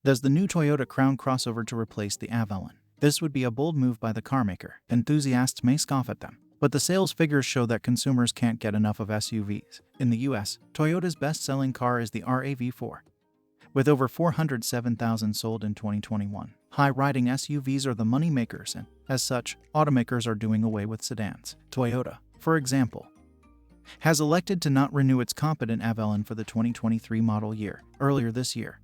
There's the new Toyota Crown crossover to replace the Avalon. This would be a bold move by the carmaker. Enthusiasts may scoff at them, but the sales figures show that consumers can't get enough of SUVs. In the US, Toyota's best-selling car is the RAV4, with over 407,000 sold in 2021. High-riding SUVs are the money makers, and, as such, automakers are doing away with sedans. Toyota, for example, has elected to not renew its competent Avalon for the 2023 model year. Earlier this year,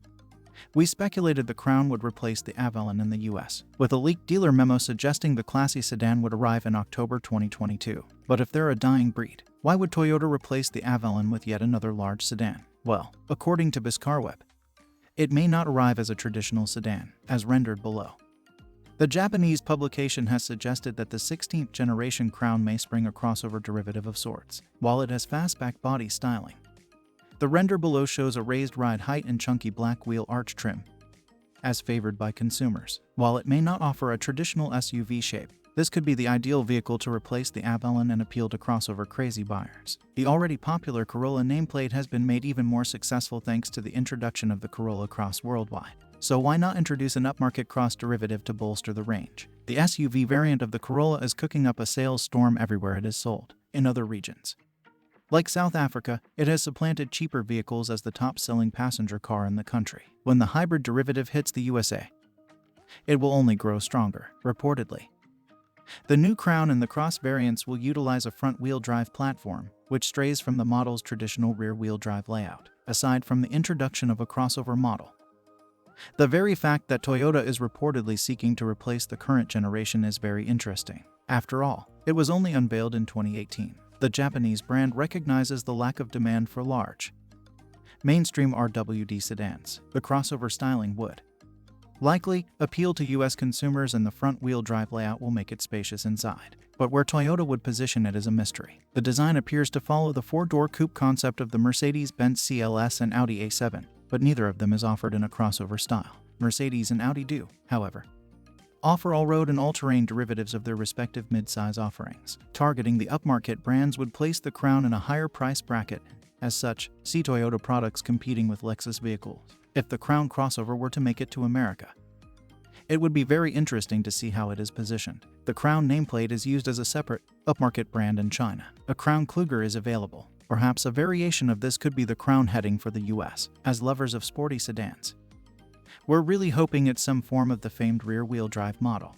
we speculated the Crown would replace the Avalon in the US, with a leaked dealer memo suggesting the classy sedan would arrive in October 2022. But if they're a dying breed, why would Toyota replace the Avalon with yet another large sedan? Well, according to bestcarweb, it may not arrive as a traditional sedan, as rendered below. The Japanese publication has suggested that the 16th generation Crown may spring a crossover derivative of sorts, while it has fastback body styling. The render below shows a raised ride height and chunky black wheel arch trim, as favored by consumers. While it may not offer a traditional SUV shape, this could be the ideal vehicle to replace the Avalon and appeal to crossover crazy buyers. The already popular Corolla nameplate has been made even more successful thanks to the introduction of the Corolla Cross worldwide. So why not introduce an upmarket cross derivative to bolster the range? The SUV variant of the Corolla is cooking up a sales storm everywhere it is sold. In other regions, like South Africa, it has supplanted cheaper vehicles as the top-selling passenger car in the country. When the hybrid derivative hits the USA, it will only grow stronger, reportedly. The new Crown and the Cross variants will utilize a front-wheel drive platform, which strays from the model's traditional rear-wheel drive layout. Aside from the introduction of a crossover model, the very fact that Toyota is reportedly seeking to replace the current generation is very interesting. After all, it was only unveiled in 2018. The Japanese brand recognizes the lack of demand for large, mainstream RWD sedans. The crossover styling would likely appeal to US consumers, and the front-wheel drive layout will make it spacious inside. But where Toyota would position it is a mystery. The design appears to follow the four-door coupe concept of the Mercedes-Benz CLS and Audi A7, but neither of them is offered in a crossover style. Mercedes and Audi do, however, offer all-road and all-terrain derivatives of their respective mid-size offerings. Targeting the upmarket brands would place the Crown in a higher price bracket. As such, see Toyota products competing with Lexus vehicles. If the Crown crossover were to make it to America, it would be very interesting to see how it is positioned. The Crown nameplate is used as a separate, upmarket brand in China. A Crown Kluger is available. Perhaps a variation of this could be the Crown heading for the US. As lovers of sporty sedans, we're really hoping it's some form of the famed rear-wheel drive model.